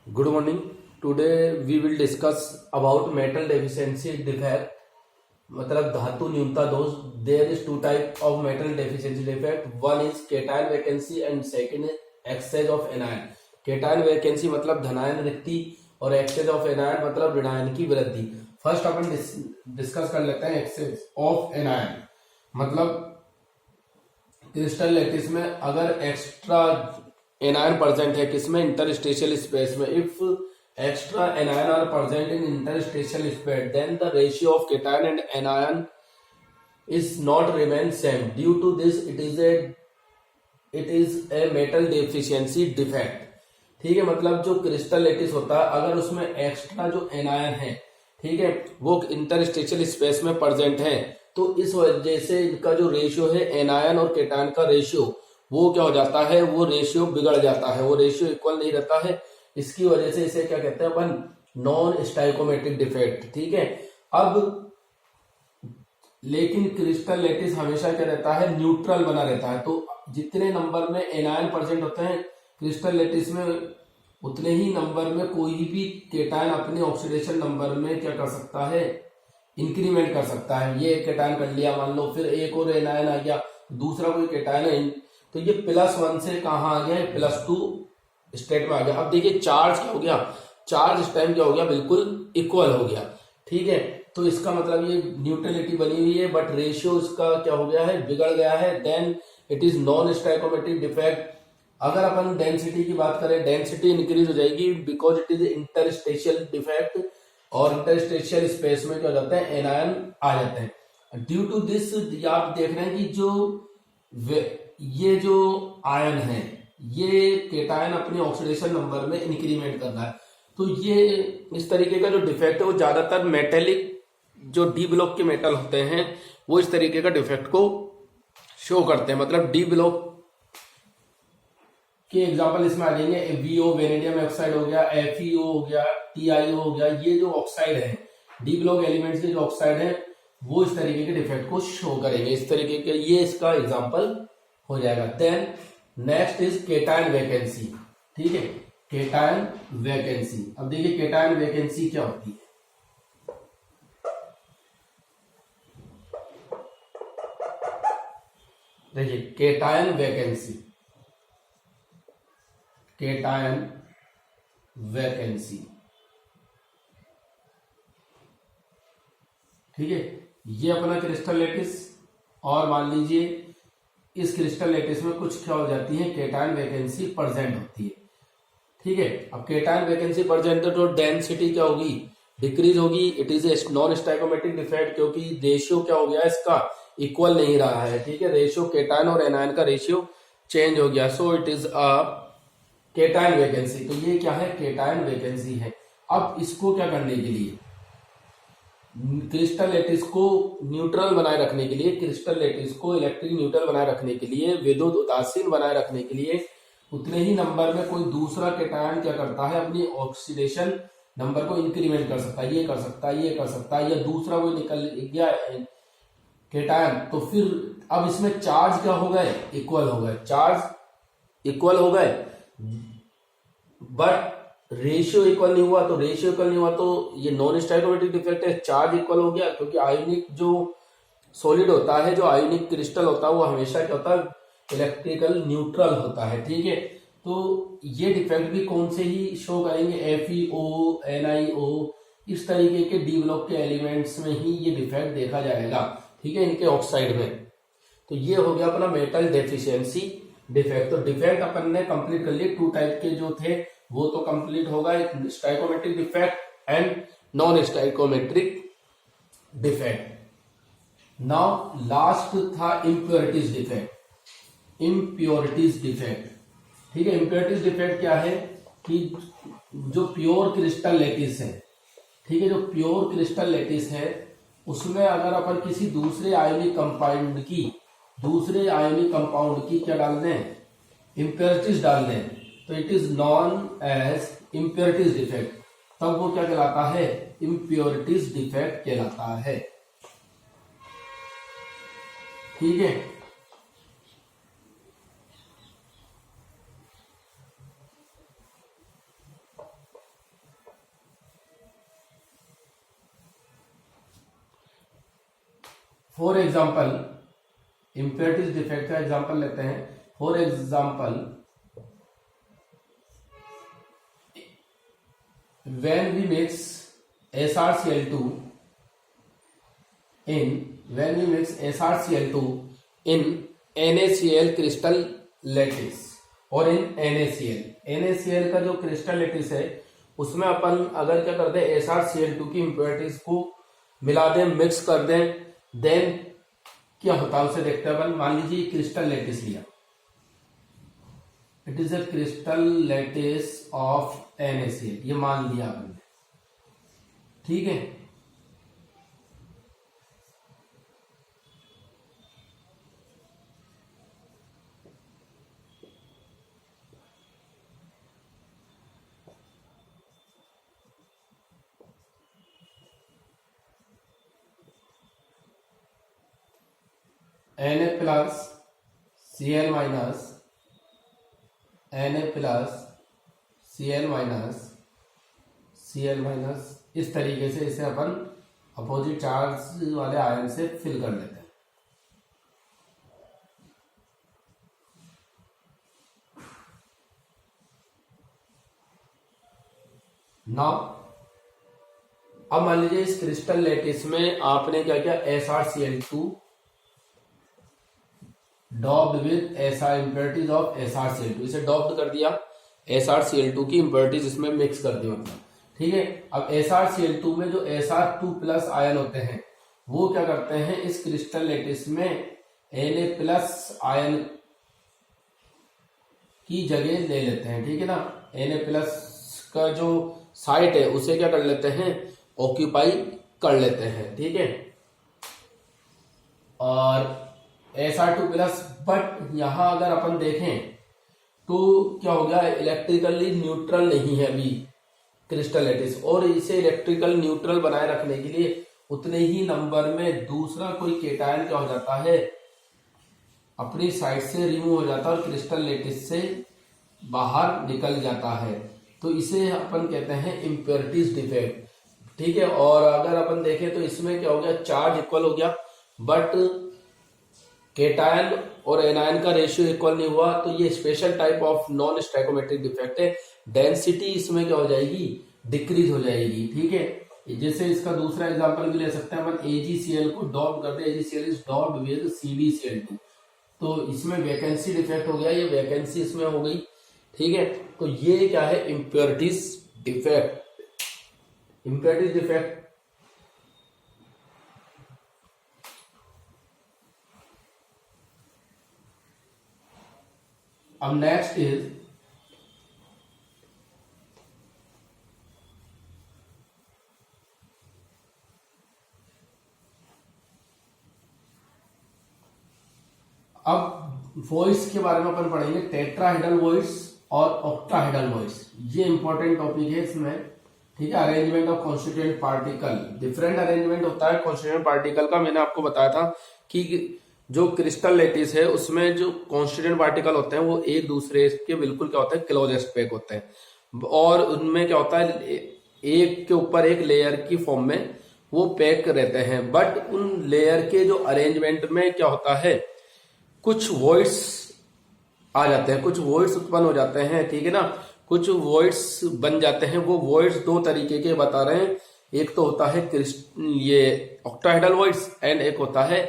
Good morning. Today we will discuss about metal deficiency defect. मतलब धातु न्यूनता दोष. There is two type of metal deficiency defect. One is cation vacancy and second excess of anion. cation vacancy मतलब धनायन रिक्ति और excess of anion मतलब ऋणायन की वृद्धि. फर्स्ट अपन डिस्कस कर लेते हैं excess of anion. मतलब क्रिस्टल लैटिस में अगर एक्स्ट्रा एनायन प्रेजेंट है किसमें, इंटरस्टेशियल स्पेस में. If extra anion are present in interstitial space then the ratio of cation and anion is not remain same. Due to this it is a metal deficiency defect. ठीक है, मतलब जो crystal lattice होता है अगर उसमें extra जो anion है, ठीक है, वो इंटरस्टेशियल स्पेस में प्रेजेंट है तो इस वजह से इनका जो रेशियो है एनायन और केटायन का रेशियो वो क्या हो जाता है, वो रेशियो बिगड़ जाता है, वो रेशियो इक्वल नहीं रहता है. इसकी वजह से इसे क्या कहते हैं अपन, नॉन स्टाइकोमेट्रिक डिफेक्ट. ठीक है, अब लेकिन क्रिस्टल लैटिस हमेशा क्या रहता है, न्यूट्रल बना रहता है. तो जितने नंबर में एनायन प्रेजेंट होते हैं क्रिस्टल लैटिस में उतने ही नंबर में कोई भी केटायन अपने ऑक्सीडेशन नंबर में क्या कर सकता है, इंक्रीमेंट कर सकता है. ये केटायन कर लिया मान लो, फिर एक और एनायन आ गया, दूसरा कोई केटायन है, तो ये +1 से कहां आ गया, +2 स्टेट में आ गया. अब देखिए चार्ज क्या हो गया, चार्ज इस टाइम क्या हो गया, बिल्कुल इक्वल हो गया. ठीक है, तो इसका मतलब ये न्यूट्रलिटी बनी हुई है बट रेशियो इसका क्या हो गया है, बिगड़ गया है. Then it is non stoichiometric defect. अगर अपन डेंसिटी की बात करें, डेंसिटी इंक्रीज हो जाएगी because it is interstitial defect और इंटरस्टेशियल स्पेस में क्या हो जाता है, एनायन आ जाते हैं. ड्यू टू दिस आप देख रहे हैं कि ये जो आयन है ये केटायन अपने ऑक्सीडेशन नंबर में इंक्रीमेंट कर रहा है. तो ये इस तरीके का जो डिफेक्ट है वो ज्यादातर मेटेलिक जो डी ब्लॉक के मेटल होते हैं वो इस तरीके का डिफेक्ट को शो करते हैं. मतलब डी ब्लॉक के एग्जांपल इसमें आ जाएंगे, वीओ वेनेडियम ऑक्साइड हो गया, एफईओ हो गया, टीआईओ हो गया. ये जो ऑक्साइड है, डी ब्लॉक एलिमेंट्स के जो ऑक्साइड है वो इस तरीके के डिफेक्ट को शो करेंगे. इस तरीके के ये इसका एग्जाम्पल हो जाएगा. Then next is cation vacancy. ठीक है, केटायन वैकेंसी. अब देखिए केटायन वैकेंसी क्या होती है. देखिए केटायन वैकेंसी, केटायन वैकेंसी. ठीक है, ये अपना क्रिस्टल लैटिस और मान लीजिए इस क्रिस्टल लैटिस में कुछ क्या हो जाती है, केटायन वैकेंसी प्रेजेंट होती है. ठीक है, अब केटायन वैकेंसी प्रेजेंट है तो डेंसिटी क्या होगी, डिक्रीज होगी. It is a non stoichiometric defect क्योंकि रेशियो क्या हो गया इसका, इक्वल नहीं रहा है. ठीक है, रेशियो केटायन और एनायन का रेशियो चेंज हो गया. So it is a cation vacancy. तो ये क्या है, केटायन वैकेंसी है. अब इसको क्या करने के लिए, क्रिस्टल लैटिस को न्यूट्रल बनाए रखने के लिए, क्रिस्टल लैटिस को इलेक्ट्रिक न्यूट्रल बनाए रखने के लिए, विद्युत उदासीन बनाए रखने के लिए उतने ही नंबर में कोई दूसरा केटायन क्या करता है, अपनी ऑक्सीडेशन नंबर को इंक्रीमेंट कर सकता है. ये कर सकता है, ये कर सकता है, या दूसरा कोई निकल गया केटायन तो फिर अब इसमें चार्ज क्या हो गए, इक्वल हो गए. चार्ज इक्वल हो गए बट रेशियो इक्वल नहीं हुआ. तो रेशियो इक्वल नहीं हुआ तो ये नॉन स्टाइकोमेट्रिक डिफेक्ट है. चार्ज इक्वल हो गया क्योंकि आयोनिक जो सॉलिड होता है, जो आयोनिक क्रिस्टल होता है वो हमेशा क्या होता है, इलेक्ट्रिकल न्यूट्रल होता है. ठीक है, तो ये डिफेक्ट भी कौन से ही शो करेंगे, एफईओ, एनआईओ, इस तरीके के डी ब्लॉक के एलिमेंट्स में ही ये डिफेक्ट देखा जाएगा. ठीक है, इनके ऑक्साइड में. तो ये हो गया अपना मेटल डेफिशिएंसी डिफेक्ट. तो डिफेक्ट अपन ने कंप्लीट कर लिए. टू टाइप के जो थे वो तो कंप्लीट होगा, stoichiometric defect and non stoichiometric defect. Now last था इम्प्योरिटीज डिफेक्ट. Impurities defect. ठीक है, इम्प्योरिटीज डिफेक्ट क्या है कि जो प्योर क्रिस्टल लैटिस है, ठीक है, जो प्योर क्रिस्टल लैटिस है उसमें अगर अपन किसी दूसरे आयोनिक कंपाउंड की क्या डाल दें, इम्प्योरिटीज डाल दें, तो it is non as impurities defect. तब वो क्या कहलाता है, इम्प्योरिटीज डिफेक्ट कहलाता है. ठीक है, फॉर एग्जाम्पल इम्प्योरिटीज डिफेक्ट का एग्जाम्पल लेते हैं। For example when we mix SrCl2 in NaCl crystal lattice और in NaCl का जो क्रिस्टल लेटिस है उसमें अपन अगर क्या करते हैं SrCl2 की इम्प्योरिटीज को मिला दें, मिक्स कर दें, देन क्या होता है उसे देखते हैं अपन। मान लीजिए क्रिस्टल लेटिस लिया, it is a crystal lettuce of NaCl, ये मान लिया अपन, ठीक है। Na plus Cl minus Na plus Cl minus इस तरीके से इसे अपन अपोजिट चार्ज वाले आयन से फिल कर लेते हैं। नाउ अब मान लीजिए इस क्रिस्टल लेटिस में आपने क्या किया, SrCl2 doped with SR impurities of SrCl2, इसे डॉप्ड कर दिया, SrCl2 की इम्प्योरिटीज इसमें मिक्स कर दी मतलब, ठीक है। अब SrCl2 में जो Sr2 प्लस आयन होते हैं वो क्या करते हैं, इस क्रिस्टल लेटिस में Na प्लस आयन की जगह ले लेते हैं, ठीक है ना। Na प्लस का जो साइट है उसे क्या कर लेते हैं, ऑक्यूपाई कर लेते हैं, ठीक है। और Sr2 प्लस, बट यहां अगर अपन देखें तो क्या हो गया, इलेक्ट्रिकली न्यूट्रल नहीं है अभी क्रिस्टल लेटिस, और इसे इलेक्ट्रिकल न्यूट्रल बनाए रखने के लिए उतने ही नंबर में दूसरा कोई केटायन क्या हो जाता है, अपनी साइड से रिमूव हो जाता है और क्रिस्टल लेटिस से बाहर निकल जाता है, तो इसे अपन कहते हैं इम्प्योरिटीज डिफेक्ट, ठीक है। और अगर अपन देखें तो इसमें क्या हो गया, चार्ज इक्वल हो गया बट केटायन और एनायन का रेशियो इक्वल नहीं हुआ, तो ये special type of non stoichiometric defect है। डेंसिटी इसमें क्या हो जाएगी, डिक्रीज हो जाएगी, ठीक है। जैसे इसका दूसरा एग्जांपल भी ले सकते हैं अपन, AgCl को डॉप्ड कर दे, AgCl is doped with CdCl2, तो इसमें वैकेंसी डिफेक्ट हो गया, ये वैकेंसी इसमें हो गई, ठीक है। तो ये क्या है, इम्प्योरिटीज डिफेक्ट। इम्प्योरिटीज डिफेक्ट अब नेक्स्ट इज अब वॉइस के बारे में अपन पढ़ेंगे, टेट्राहेड्रल वॉइस और ऑक्टाहेड्रल वॉइस, ये इंपॉर्टेंट टॉपिक है इसमें, ठीक है। Arrangement of constituent particle, different arrangement होता है कॉन्स्टिट्यूएंट पार्टिकल का। मैंने आपको बताया था कि जो क्रिस्टल लेटिस है उसमें जो कॉन्स्टिट्यूएंट पार्टिकल होते हैं वो एक दूसरे के बिल्कुल क्या होता है, क्लोजेस्ट पैक होते हैं, और उनमें क्या होता है, एक के ऊपर एक लेयर की फॉर्म में वो पैक रहते हैं, बट उन लेयर के जो अरेंजमेंट में क्या होता है, कुछ वॉइड्स आ जाते हैं, कुछ वॉइड्स उत्पन्न हो जाते हैं, ठीक है ना, कुछ वॉइड्स बन जाते हैं। वो वॉइड्स दो तरीके के बता रहे हैं, एक तो होता है ये ऑक्टाहेड्रल वॉइड्स एंड एक होता है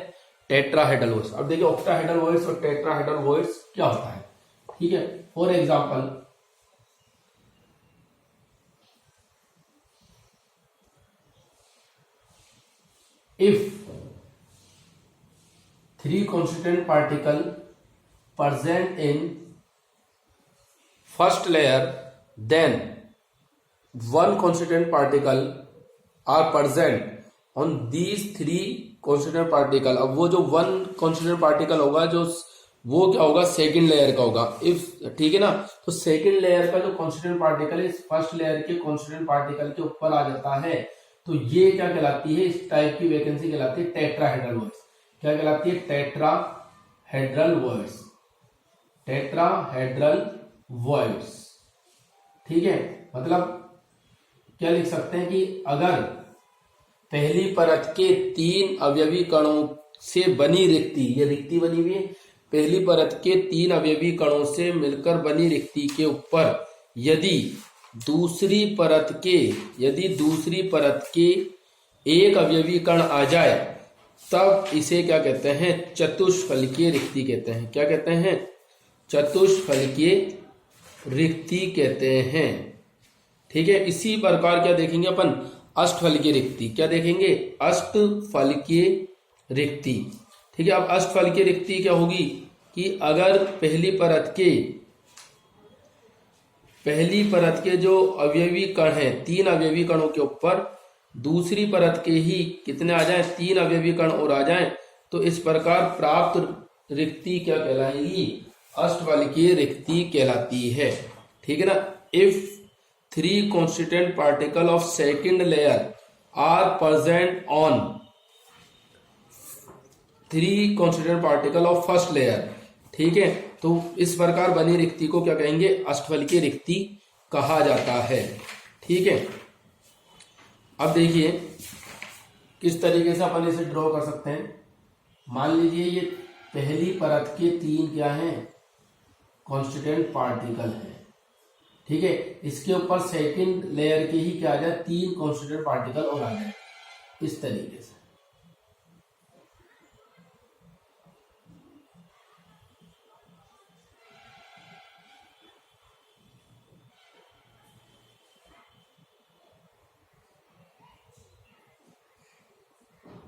टेट्राहेड्रल वॉइड्स। अब देखिए ऑक्टाहेड्रल वॉइड्स और टेट्राहेड्रल वॉइड्स क्या होता है, ठीक है। For example if 3 constituent particle present in first layer, then 1 constituent particle are present on these 3 constituent particle। अब वो जो 1 constituent particle होगा जो वो क्या होगा, सेकेंड लेयर का होगा, इफ, ठीक है ना। तो सेकेंड लेयर का जो कॉन्स्टिट्यूएंट पार्टिकल इस फर्स्ट लेयर के कॉन्स्टिट्यूएंट पार्टिकल के ऊपर आ जाता है, तो ये क्या कहलाती है, इस टाइप की वैकेंसी कहलाती है टेट्राहेड्रल वॉइस। क्या कहलाती है, टेट्राहेड्रल वॉइस, टेट्राहेड्रल वॉइस, ठीक है। मतलब क्या लिख सकते हैं कि अगर पहली परत के 3 अवयवी कणों से बनी रिक्ति, ये रिक्ति बनी हुई है, पहली परत के 3 अवयवी कणों से मिलकर बनी रिक्ति के ऊपर यदि दूसरी परत के एक अवयवी कण आ जाए तब इसे क्या कहते हैं, चतुष्फलकीय रिक्ति कहते हैं। क्या कहते हैं, चतुष्फलकीय रिक्ति कहते हैं। ठीक है, इसी प्रकार क्या देखेंगे अपन, अष्टफलकीय रिक्ति। क्या देखेंगे, अष्टफलकीय रिक्ति। ठीक है, अब अष्टफलकीय रिक्ति क्या होगी कि अगर पहली परत के जो अवयवी कण हैं, 3 अवयवी कणों के ऊपर दूसरी परत के ही कितने आ जाएं, 3 अवयवी कण और आ जाएं, तो इस प्रकार प्राप्त रिक्ति क्या कहलाएगी, अष्टफलकीय रिक्ति कहलाती है। ठीक है ना। If 3 constituent particle of second layer are present on 3 constituent particle of first layer, ठीक है, तो इस प्रकार बनी रिक्ति को क्या कहेंगे, अष्टफलकीय रिक्ति कहा जाता है। ठीक है, अब देखिए किस तरीके से अपन इसे ड्रॉ कर सकते हैं। मान लीजिए ये पहली परत के 3 क्या हैं, कॉन्स्टिट्यूएंट पार्टिकल हैं। ठीक है, इसके ऊपर सेकंड लेयर के ही क्या आ जाए, 3 कॉन्स्टिट्यूएंट पार्टिकल और आ जाए, इस तरीके से।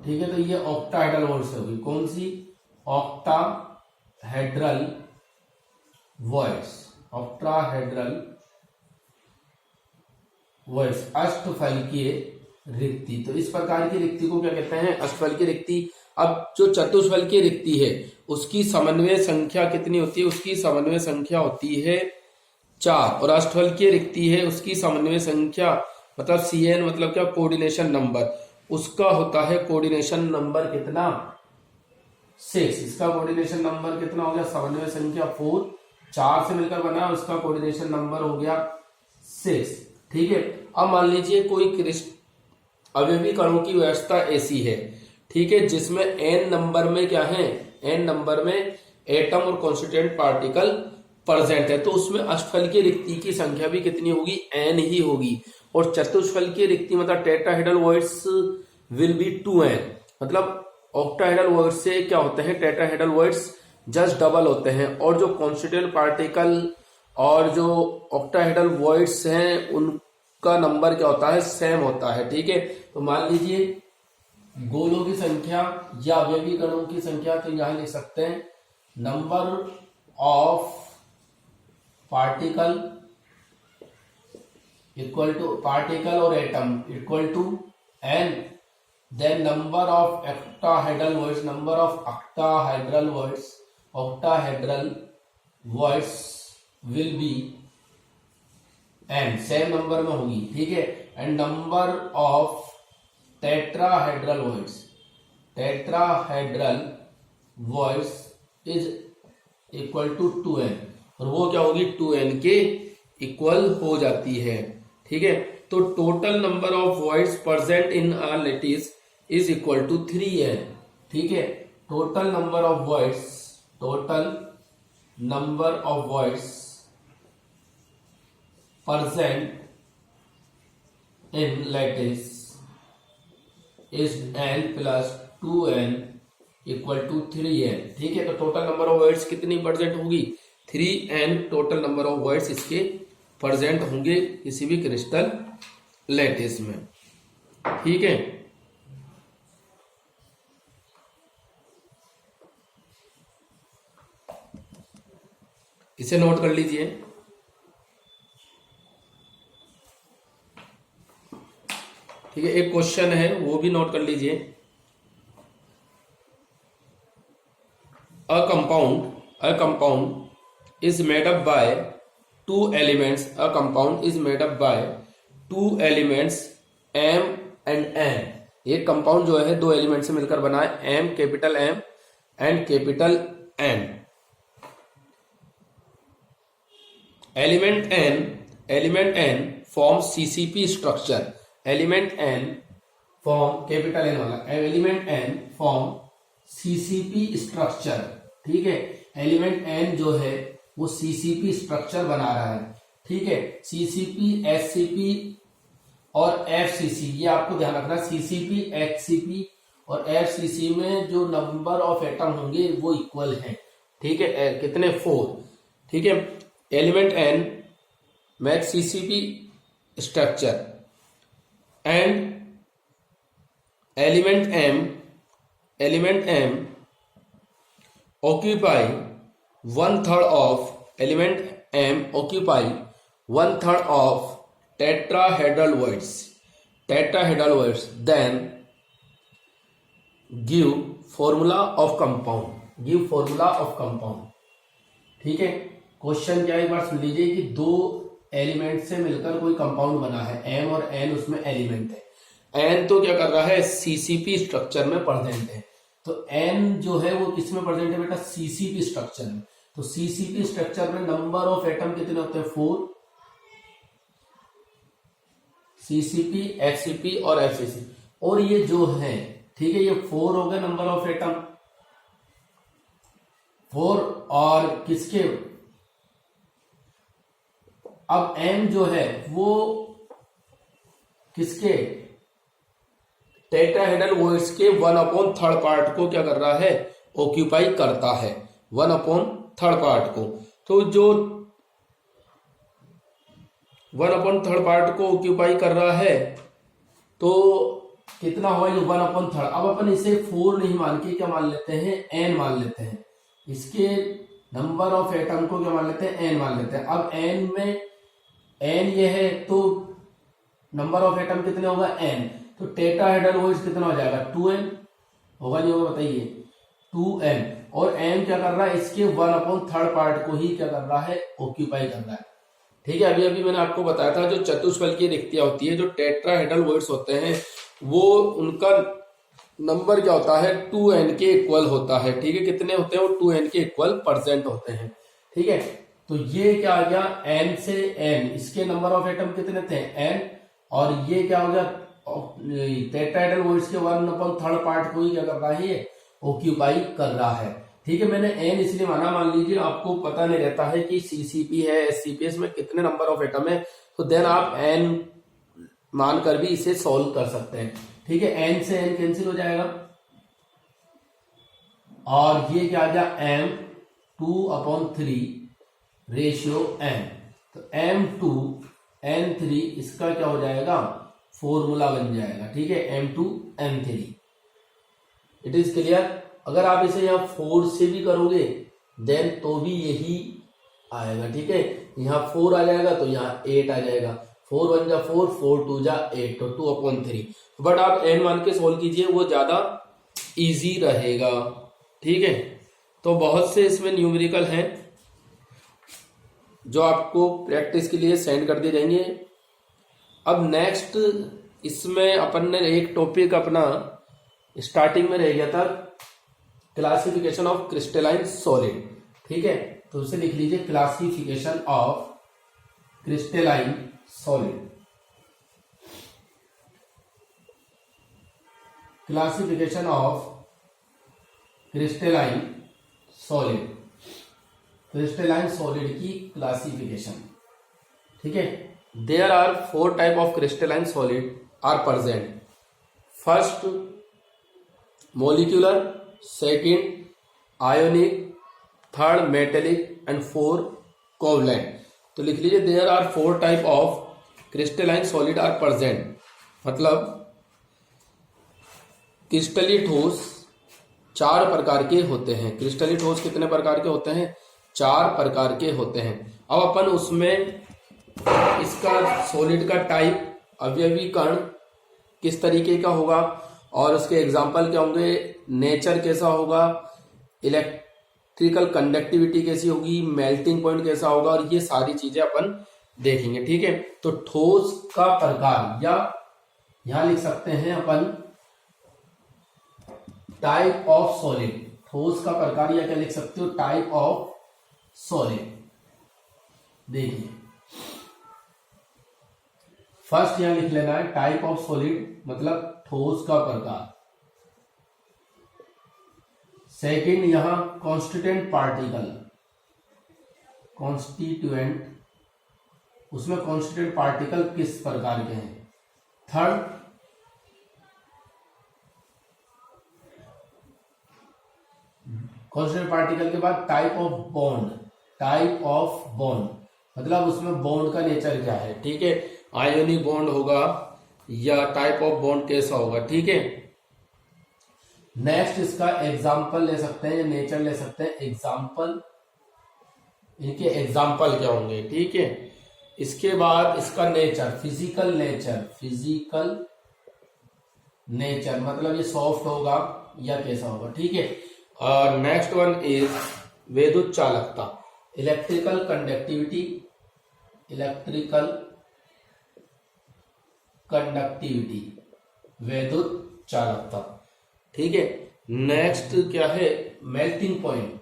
ठीक है, तो ये ऑक्टाहेड्रल वॉइड्स होगी। कौन सी, ऑक्टाहेड्रल वॉइड्स, ऑक्टाहेड्रल वॉइड्स, अष्टफलकीय रिक्ति। तो इस प्रकार की रिक्ति को क्या कहते हैं, अष्टफलकीय रिक्ति। अब जो चतुष्फलकीय रिक्ति है उसकी समन्वय संख्या कितनी होती है, उसकी समन्वय संख्या होती है 4, और अष्टफलकीय रिक्ति है उसकी समन्वय संख्या मतलब CN मतलब क्या, कोऑर्डिनेशन नंबर, उसका होता है कोऑर्डिनेशन नंबर कितना, 6। इसका कोऑर्डिनेशन नंबर कितना हो गया, समन्वय संख्या 4, 4 से मिलकर बना, उसका कोऑर्डिनेशन नंबर हो गया 6। ठीक है, अब मान लीजिए कोई अवयवी कणों की व्यवस्था ऐसी है, ठीक है, जिसमें n नंबर में क्या है, n नंबर में एटम और कॉन्स्टिट्यूएंट पार्टिकल प्रेजेंट है, तो उसमें अष्टफलकीय रिक्ति की संख्या भी कितनी होगी, n ही होगी। और चतुष्फलकीय रिक्ति मतलब tetrahedral voids will B 2n, मतलब ऑक्टाहेड्रल वॉइड्स से क्या होते हैं, टेट्राहेड्रल वॉइड्स जस्ट डबल होते हैं, और जो कॉन्स्टिट्यूएंट पार्टिकल और जो ऑक्टाहेड्रल वॉइड्स हैं उनका नंबर क्या होता है, सेम होता है। ठीक है, तो मान लीजिए गोलों की संख्या या अवयवी कणों की संख्या, तो यहां लिख सकते हैं number of particle equal to particle और atom equal to n, then number of octahedral voids, number of octahedral voids will be n, same number में होगी। ठीक है, and number of tetrahedral voids is equal to 2n, और वो क्या होगी, 2n के इक्वल हो जाती है। ठीक है, तो total number of voids present in a lattice is equal to 3n। ठीक है, total number of voids present in lattice is n plus 2n equal to 3n। ठीक है, तो टोटल नंबर ऑफ वर्ड्स कितनी प्रेजेंट होगी, 3n total number of voids इसके present होंगे किसी भी क्रिस्टल लैटिस में। ठीक है, इसे नोट कर लीजिए। ठीक है, एक क्वेश्चन है वो भी नोट कर लीजिए। A compound is made up by 2 elements. A compound is made up by 2 elements M and N. एक कंपाउंड जो है 2 एलिमेंट से मिलकर बना है, M capital M and capital N। Element N form CCP structure. Element N form capital N वाला, element N form CCP structure, ठीक है। एलिमेंट एन जो है वो सीसीपी स्ट्रक्चर बना रहा है, ठीक है। सीसीपी, एचसीपी और एफसीसी, ये आपको ध्यान रखना, सीसीपी, एचसीपी और एफसीसी में जो नंबर ऑफ एटम होंगे वो इक्वल है, ठीक है। कितने? 4, ठीक है। Element N makes CCP structure and element M occupy 1/3 of element M occupy 1/3 of tetrahedral voids, then give formula of compound, ठीक है। क्वेश्चन क्या है, एक बार सुन लीजिए कि दो एलिमेंट से मिलकर कोई कंपाउंड बना है, M और N उसमें एलिमेंट है। N तो क्या कर रहा है, सीसीपी स्ट्रक्चर में प्रेजेंट है, तो N जो है वो किस में प्रेजेंट है बेटा, सीसीपी स्ट्रक्चर में। तो सीसीपी स्ट्रक्चर में नंबर ऑफ एटम कितने होते हैं, 4, सीसीपी, एचसीपी और एफसीसी। और ये जो है, ठीक है, ये 4 हो गए नंबर ऑफ एटम, 4, और किसके, अब M जो है वो किसके, टेट्राहेड्रल वॉइड्स के 1/3 पार्ट को क्या कर रहा है, ऑक्यूपाई करता है, 1/3 पार्ट को। तो जो 1/3 पार्ट को ऑक्यूपाई कर रहा है तो कितना हुआ, ये 1/3। अब अपन इसे 4 नहीं मान के क्या मान लेते हैं, n मान लेते हैं, इसके नंबर ऑफ एटम को क्या मान लेते हैं, n मान लेते हैं। अब n में n ये है तो नंबर ऑफ एटम कितने होगा, n, तो टेट्राहेड्रल वॉइड्स कितना हो जाएगा, 2n होगा, नहीं होगा बताइए, 2n। और m क्या कर रहा है, इसके 1/3 पार्ट को ही क्या कर रहा है, ऑक्यूपाई कर रहा है, ठीक है। अभी अभी मैंने आपको बताया था जो चतुष्फलकीय रिक्तियां होती है, जो टेट्राहेड्रल वॉइड्स होते हैं, वो उनका नंबर क्या होता है, 2n के इक्वल होता है, ठीक है। कितने होते हैं वो, 2n के इक्वल प्रेजेंट होते हैं, ठीक है। तो ये क्या आ गया, n से n, इसके नंबर ऑफ एटम कितने थे, n, और ये क्या हो गया, टेट्राहेड्रल वॉइड्स के 1/3 पार्ट को ही क्या कर रहा है, ये ऑक्यूपाई कर रहा है, ठीक है। मैंने n इसलिए माना, मान लीजिए आपको पता नहीं रहता है कि सीसीपी है, एचसीपी में कितने नंबर ऑफ एटम है, तो देन आप n मानकर भी इसे सॉल्व कर सकते हैं, ठीक है। n से n कैंसिल हो जाएगा और ये क्या आ गया, m 2/3 रेशियो m, तो m2 n3 इसका क्या हो जाएगा, फॉर्मूला बन जाएगा, ठीक है, m2 n3। It is clear. अगर आप इसे यहाँ 4 से भी करोगे देन तो भी यही आएगा, ठीक है। यहाँ 4 आ जाएगा तो यहाँ 8 आ जाएगा, 4 1 जा 4, 4 2 जा 8, तो 2/3। बट आप n मान के सोल्व कीजिए, वो ज्यादा इजी रहेगा, ठीक है। तो बहुत से इसमें न्यूमेरिकल हैं जो आपको प्रैक्टिस के लिए सेंड कर दिए जाएंगे। अब नेक्स्ट इसमें अपन ने एक टॉपिक अपना स्टार्टिंग में रह गया था, क्लासिफिकेशन ऑफ क्रिस्टलाइन सॉलिड, ठीक है। तो उसे लिख लीजिए, classification of crystalline solid, classification of crystalline solid, crystalline solid की क्लासिफिकेशन, ठीक है। There are 4 type of crystalline solid are present. First molecular, second ionic, third metallic and 4 covalent. तो लिख लीजिए, there are 4 type of crystalline solid are present, मतलब क्रिस्टली ठोस 4 प्रकार के होते हैं। क्रिस्टली ठोस कितने प्रकार के होते हैं, 4 प्रकार के होते हैं। अब अपन उसमें इसका सॉलिड का टाइप, अवयवी कण किस तरीके का होगा और उसके एग्जाम्पल क्या होंगे, नेचर कैसा होगा, इलेक्ट्रिकल कंडक्टिविटी कैसी होगी, मेल्टिंग पॉइंट कैसा होगा, और ये सारी चीजें अपन देखेंगे, ठीक है। तो ठोस का प्रकार, या यहां लिख सकते हैं अपन टाइप ऑफ सॉलिड, ठोस का प्रकार, या क्या लिख सकते हो, टाइप ऑफ सॉलिड। देखिए फर्स्ट यहां लिख लेना है टाइप ऑफ सॉलिड, मतलब ठोस का प्रकार। सेकंड यहां कॉन्स्टिट्यूएंट उसमें कॉन्स्टिट्यूएंट पार्टिकल किस प्रकार के हैं। थर्ड कॉन्स्टिट्यूएंट पार्टिकल के बाद टाइप ऑफ बॉन्ड मतलब उसमें बॉन्ड का नेचर क्या है। ठीक है, आयोनिक बॉन्ड होगा या टाइप ऑफ बॉन्ड कैसा होगा। ठीक है, नेक्स्ट इसका एग्जाम्पल ले सकते हैं या नेचर ले सकते हैं। एग्जाम्पल, इनके एग्जाम्पल क्या होंगे। ठीक है, इसके बाद इसका नेचर, फिजिकल नेचर मतलब ये सॉफ्ट होगा या कैसा होगा। ठीक है, नेक्स्ट वन इज विद्युत चालकता, इलेक्ट्रिकल कंडक्टिविटी, विद्युत चालकता। ठीक है, नेक्स्ट क्या है, मेल्टिंग पॉइंट।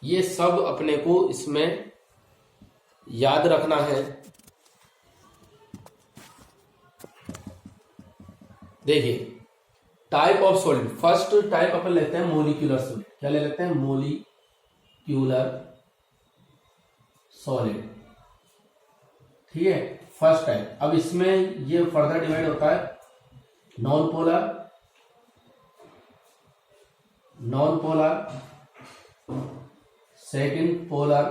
ये सब अपने को इसमें याद रखना है। देखिए, type of solid, first type अपन लेते हैं मॉलिक्यूलर सॉलिड। क्या ले लेते हैं, मॉलिक्यूलर सॉलिड। ठीक है, फर्स्ट टाइप। अब इसमें ये फर्दर डिवाइड होता है non polar, second polar,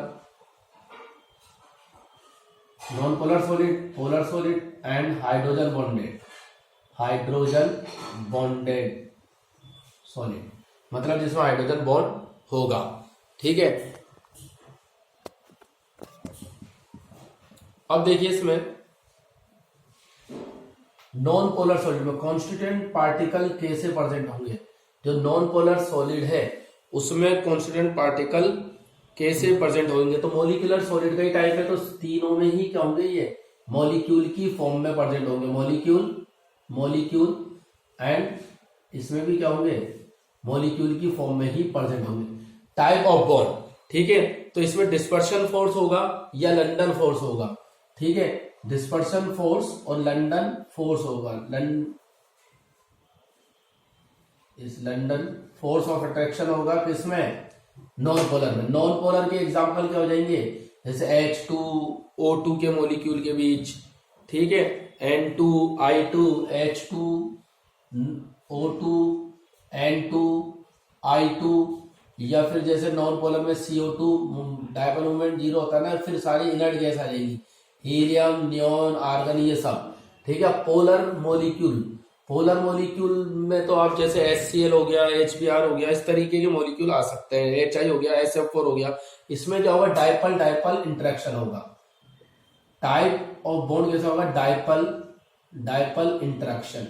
non polar solid, polar solid and hydrogen bonded solid, मतलब जिसमें हाइड्रोजन बॉन्ड होगा। ठीक है, अब देखिए इसमें नॉन पोलर सॉलिड में कॉन्स्टिट्यूएंट पार्टिकल कैसे प्रेजेंट होंगे। जो नॉन पोलर सॉलिड है उसमें कॉन्स्टिट्यूएंट पार्टिकल कैसे प्रेजेंट होंगे। तो मॉलिक्यूलर सॉलिड का ही टाइप है, तो तीनों में ही क्या होंगे, ये मॉलिक्यूल की फॉर्म में प्रेजेंट होंगे। मॉलिक्यूल एंड इसमें भी क्या होंगे, मॉलिक्यूल की फॉर्म में ही प्रेजेंट होंगे। टाइप ऑफ बॉन्ड, ठीक है, तो इसमें डिस्पर्शन फोर्स होगा या लंडन फोर्स होगा। ठीक है, डिस्पर्शन फोर्स और लंडन फोर्स होगा। लंडन फोर्स ऑफ अट्रैक्शन होगा किसमें, नॉन पोलर में। नॉन पोलर के एग्जांपल क्या हो जाएंगे, जैसे H2O2 के मॉलिक्यूल के बीच। ठीक है, N2 I2 H2 O2 N2 I2, या फिर जैसे नॉन पोलर में CO2 डायपोल मूवमेंट 0 होता है ना, फिर सारी इनर्ट गैस आ जाएगी, हीलियम, नियॉन, आर्गन, ये सब। ठीक है, पोलर मॉलिक्यूल में तो आप जैसे HCl हो गया, HBr हो गया, इस तरीके के मॉलिक्यूल आ सकते हैं। HI हो गया, SF4 हो गया। इसमें क्या होगा, डायपल इंटरेक्शन होगा। टाइप ऑफ बॉन्ड कैसा होगा, डायपल इंटरेक्शन।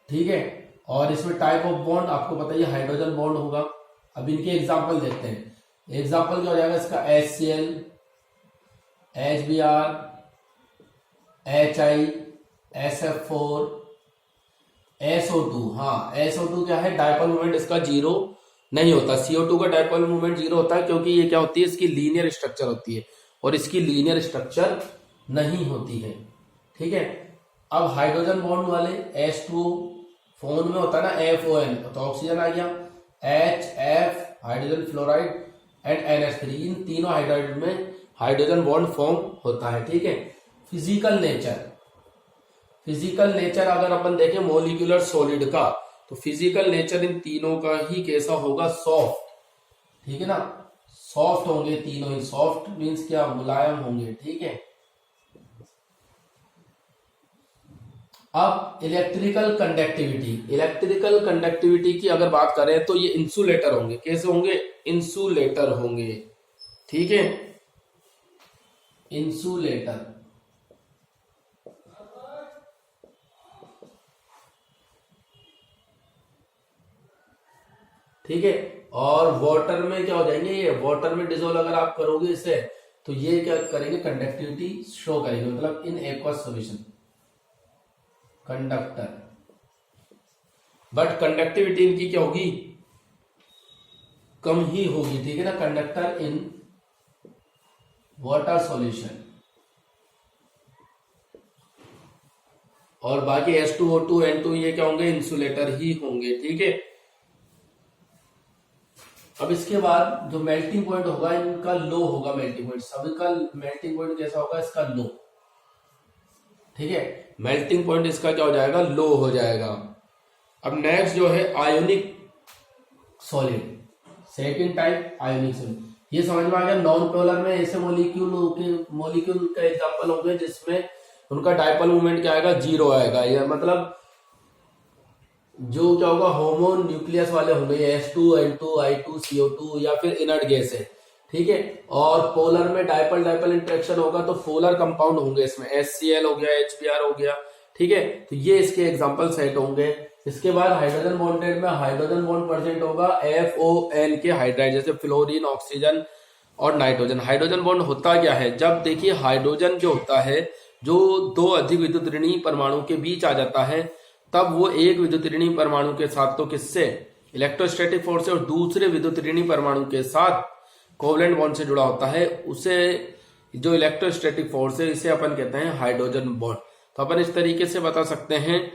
ठीक है, और इसमें टाइप ऑफ बॉन्ड आपको पता है हाइड्रोजन बॉन्ड होगा। अब इनके एग्जांपल देखते हैं। एग्जांपल क्या हो जाएगा इसका, HCl, HBr, HI, SF4, SO2। हाँ, SO2 क्या है, डायपोल मूवमेंट इसका 0 नहीं होता। CO2 का डायपोल मूवमेंट 0 होता है, क्योंकि ये क्या होती है, इसकी लीनियर स्ट्रक्चर होती है, और इसकी लीनियर स्ट्रक्चर नहीं होती है। ठीक है, अब हाइड्रोजन बॉन्ड वाले H2 फोन में होता है ना, FON, तो ऑक्सीजन आ गया, HF hydrogen fluoride and NH3, इन तीनों हाइड्राइड में हाइड्रोजन बॉन्ड फॉर्म होता है। ठीक है, फिजिकल नेचर अगर अपन देखें मॉलिक्यूलर सॉलिड का, तो फिजिकल नेचर इन तीनों का ही कैसा होगा, सॉफ्ट। ठीक है ना, सॉफ्ट होंगे तीनों ही। सॉफ्ट मीन्स क्या, मुलायम होंगे। ठीक है, अब इलेक्ट्रिकल कंडक्टिविटी की अगर बात करें तो ये इंसुलेटर होंगे। कैसे होंगे, इंसुलेटर होंगे। ठीक है, इंसुलेटर। ठीक है, और वाटर में क्या हो जाएंगे, ये वाटर में डिजोल्व अगर आप करोगे इसे, तो ये क्या करेंगे, कंडक्टिविटी शो करेंगे, मतलब इन aqueous solution, conductor. But conductivity इनकी क्या होगी, कम ही होगी। ठीक है ना, कंडक्टर इन वाटर सॉल्यूशन। और बाकी H2O2 N2 ये क्या होंगे, इंसुलेटर ही होंगे। ठीक है, अब इसके बाद जो मेल्टिंग पॉइंट होगा इनका लो होगा, मेल्टिंग पॉइंट सभी का मेल्टिंग पॉइंट कैसा होगा, इसका लो। ठीक है, मेल्टिंग पॉइंट इसका क्या हो जाएगा, लो हो जाएगा। अब नेक्स्ट जो है ionic solid, second type ionic solid. ये समझ में आ गया। नॉन पोलर में ऐसे मॉलिक्यूल का एग्जांपल होंगे जिसमें उनका डाइपोल मूवमेंट क्या आएगा, जीरो आएगा। या मतलब जो क्या होगा, होमो न्यूक्लियस वाले होंगे, H2 N2 I2 CO2 या फिर इनर्ट गैस है। ठीक है, और पोलर में डाइपोल डाइपोल इंटरेक्शन होगा तो पोलर कंपाउंड होंगे, इसमें HCl हो गया, HBr हो गया। ठीक है, तो ये इसके एग्जांपल सेट होंगे। इसके बाद हाइड्रोजन बॉन्डेड में हाइड्रोजन बॉन्ड प्रेजेंट होगा FON के हाइड्राइड, जैसे फ्लोरीन, ऑक्सीजन और नाइट्रोजन। हाइड्रोजन बॉन्ड होता क्या है, जब देखिए हाइड्रोजन जो होता है जो दो अधिक विद्युत ऋणी परमाणु के बीच आ जाता है, तब वो एक विद्युत ऋणी परमाणु के साथ तो किससे, इलेक्ट्रोस्टैटिक फोर्स से, और दूसरे विद्युत ऋणी परमाणु के साथ कोवलेंट बॉन्ड से जुड़ा होता है। उसे जो इलेक्ट्रोस्टैटिक फोर्स है इसे अपन कहते हैं हाइड्रोजन बॉन्ड। तो अपन इस तरीके से बता सकते हैं,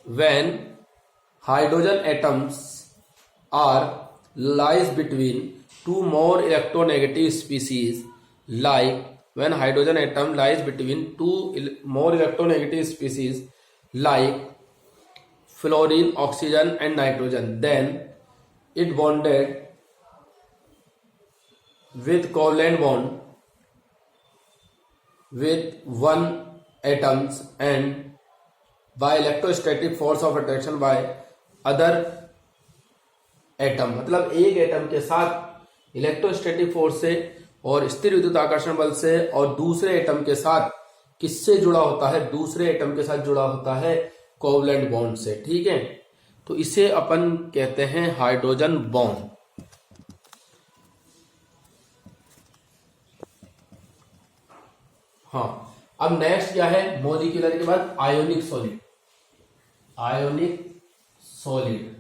when hydrogen atoms are lies between two more electronegative species, like when hydrogen atom lies between two more electronegative species like fluorine, oxygen and nitrogen, then it bonded with covalent bond with one atoms and by electrostatic force of attraction by other atom। मतलब एक atom के साथ electrostatic force से और स्थिर विद्युत आकर्षण बल से, और दूसरे एटम के साथ किससे जुड़ा होता है, दूसरे एटम के साथ जुड़ा होता है कोवलेंट बॉन्ड से। ठीक है, तो इसे अपन कहते हैं हाइड्रोजन बॉन्ड। हाँ, अब नेक्स्ट क्या है, मॉलिक्यूलर के बाद ionic solid. Ionic solid,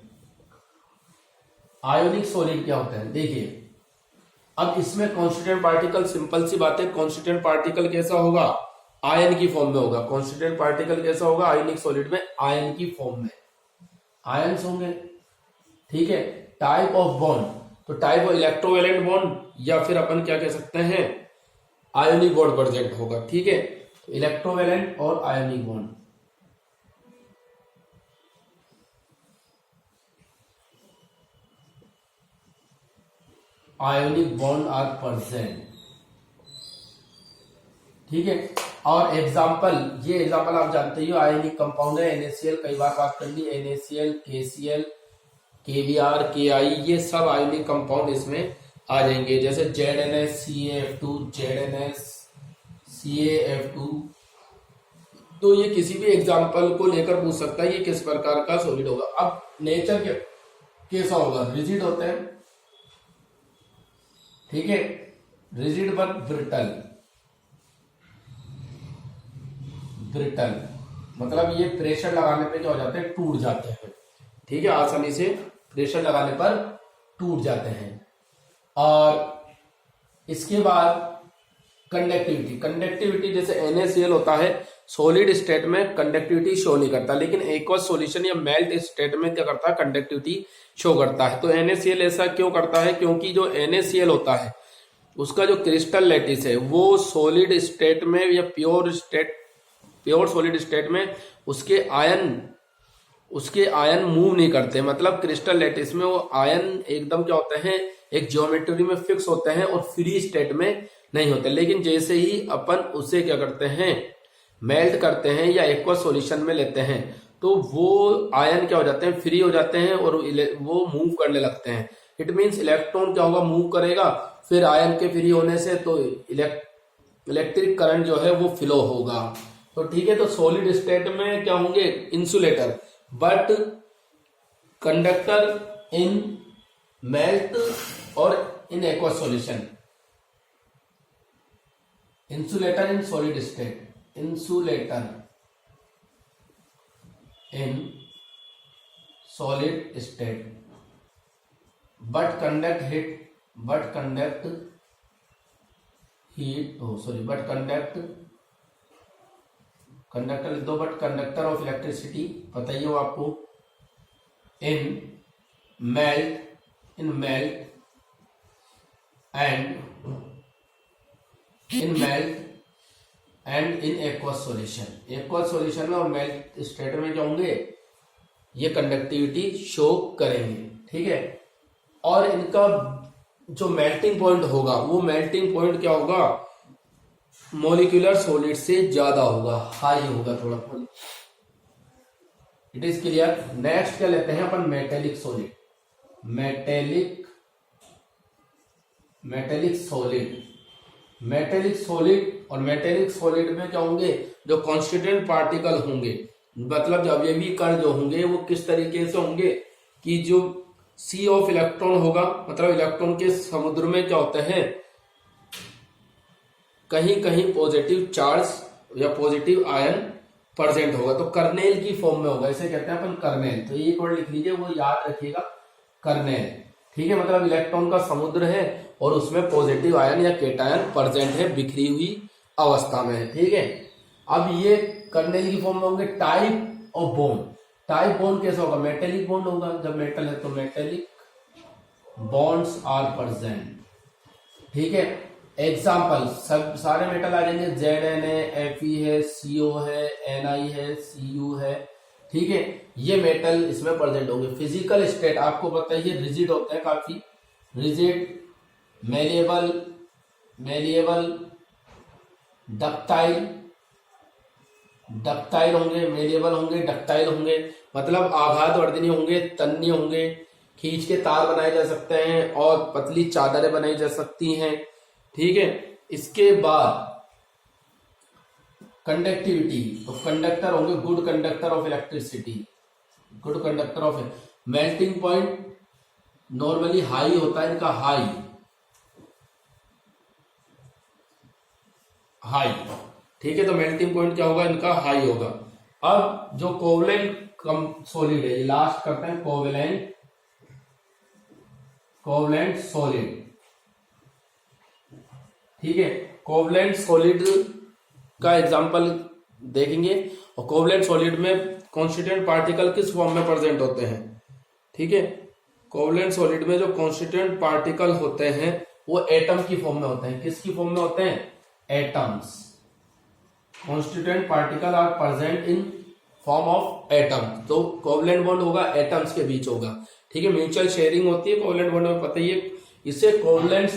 ionic solid क्या होता है, देखिए अब इसमें कॉन्स्टिट्यूएंट पार्टिकल, सिंपल सी बात है, कॉन्स्टिट्यूएंट पार्टिकल कैसा होगा, आयन की फॉर्म में होगा। कॉन्स्टिट्यूएंट पार्टिकल कैसा होगा, आयोनिक सॉलिड में आयन की फॉर्म में आयन्स होंगे। ठीक है, टाइप ऑफ बॉन्ड, तो टाइप ऑफ इलेक्ट्रोवैलेंट बॉन्ड या फिर अपन क्या कह सकते हैं, आयोनिक बॉन्ड प्रेजेंट होगा। ठीक है, तो इलेक्ट्रोवैलेंट और ionic bond. Ionic bond are present. ठीक है, और एग्जाम्पल, ये एग्जाम्पल आप जानते ही हो, आयोनिक कंपाउंड है NaCl, कई बार बात कर ली, NaCl, KCl, KBr, KI, ये सब आयोनिक कंपाउंड इसमें आ जाएंगे। जैसे ZNS CaF2, ZNS CaF2, तो ये किसी भी एग्जाम्पल को लेकर पूछ सकता है ये किस प्रकार का सॉलिड होगा। अब नेचर कैसा होगा, रिजिड होता है। ठीक है, रिजिड बट ब्रिटल। ब्रिटल मतलब ये प्रेशर लगाने पे क्या हो जाते हैं, टूट जाते हैं। ठीक है, आसानी से प्रेशर लगाने पर टूट जाते हैं। और इसके बाद कंडक्टिविटी, कंडक्टिविटी जैसे NaCl होता है, सॉलिड स्टेट में कंडक्टिविटी शो नहीं करता, लेकिन एक्वस सॉल्यूशन या मेल्ट स्टेट में क्या करता है, कंडक्टिविटी शो करता है। तो NaCl ऐसा क्यों करता है, क्योंकि जो NaCl होता है उसका जो क्रिस्टल लैटिस है वो सॉलिड स्टेट में या प्योर सॉलिड स्टेट में उसके आयन मूव नहीं करते। मतलब क्रिस्टल लैटिस में वो आयन एकदम क्या होते हैं, एक ज्योमेट्री में फिक्स होते हैं और फ्री स्टेट में नहीं होते। लेकिन जैसे ही अपन उसे क्या करते हैं, मेल्ट करते हैं या एक्वस सॉल्यूशन में लेते हैं, तो वो आयन क्या हो जाते हैं, फ्री हो जाते हैं और वो मूव करने लगते हैं। इट मीन्स इलेक्ट्रॉन क्या होगा, मूव करेगा, फिर आयन के फ्री होने से तो इलेक्ट्रिक करंट जो है वो फ्लो होगा। तो ठीक है, तो सॉलिड स्टेट में क्या होंगे, insulator, but conductor in melt और in aqueous solution. Insulator in solid state, insulator in solid state, but conduct conductor लिख दो, बट कंडक्टर ऑफ इलेक्ट्रिसिटी पता ही हो आपको। In melt and in aqueous solution में और मेल्ट स्टेट में क्या होंगे, ये कंडक्टिविटी शो करेंगे। ठीक है, और इनका जो मेल्टिंग पॉइंट होगा, वो मेल्टिंग पॉइंट क्या होगा, मॉलिक्यूलर सॉलिड से ज्यादा होगा, हाई होगा थोड़ा। It is clear. नेक्स्ट क्या लेते हैं अपन, मेटेलिक सॉलिड। और मेटेलिक सॉलिड में क्या होंगे, जो कॉन्स्टिट्यूएंट पार्टिकल होंगे, मतलब जब ये भी कण जो होंगे वो किस तरीके से होंगे कि जो सी ऑफ इलेक्ट्रॉन होगा, मतलब इलेक्ट्रॉन के समुद्र में क्या होते हैं, कहीं कहीं पॉजिटिव चार्ज या पॉजिटिव आयन प्रेजेंट होगा, तो कर्नेल की फॉर्म में होगा, इसे कहते हैं अपन कर्नेल। तो ये वर्ड लिख लीजिए, वो याद रखिएगा, कर्नेल। ठीक है, मतलब इलेक्ट्रॉन का समुद्र है और उसमें पॉजिटिव आयन या केटायन प्रेजेंट है, बिखरी हुई अवस्था में है। ठीक है, अब ये कर्नेल की फॉर्म में होंगे। Type of bond, type bond कैसा होगा, मेटेलिक बॉन्ड होगा, जब मेटल है तो मेटेलिक बॉन्ड्स आर प्रेजेंट। ठीक है, एग्जाम्पल सब सारे मेटल आ जाएंगे, Zn है, Fe है, Co है, Ni है, Cu है। ठीक है, ये मेटल इसमें प्रेजेंट होंगे। फिजिकल स्टेट आपको पता है, ये रिजिड होते हैं, काफी रिजिड, मेलिएबल, डक्टाइल होंगे, मेलिएबल होंगे, डक्टाइल होंगे, मतलब आघातवर्धनी होंगे, तन्य होंगे, खींच के तार बनाए जा सकते हैं और पतली चादरें बनाई जा सकती हैं। ठीक है, इसके बाद कंडक्टिविटी, तो कंडक्टर होंगे, good conductor of electricity, good conductor of. Melting point normally high होता है इनका, हाई। ठीक है, तो मेल्टिंग पॉइंट क्या होगा इनका, हाई होगा। अब जो कोवलेंट सॉलिड है, लास्ट करते हैं कोवलेंट सॉलिड। ठीक है, कोवलेंट सॉलिड का एग्जांपल देखेंगे, और कोवलेंट सॉलिड में कॉन्स्टिट्यूएंट पार्टिकल किस फॉर्म में प्रेजेंट होते हैं। ठीक है, कोवलेंट सॉलिड में जो कॉन्स्टिट्यूएंट पार्टिकल होते हैं वो एटम की फॉर्म में होते हैं। किसकी फॉर्म में होते हैं, atoms. Constituent particle are present in form of atom, तो कोवलेंट बॉन्ड होगा एटम्स के बीच होगा। ठीक है, म्यूचुअल शेयरिंग होती है कोवलेंट बॉन्ड में, पता ही है, इससे कोवलेंट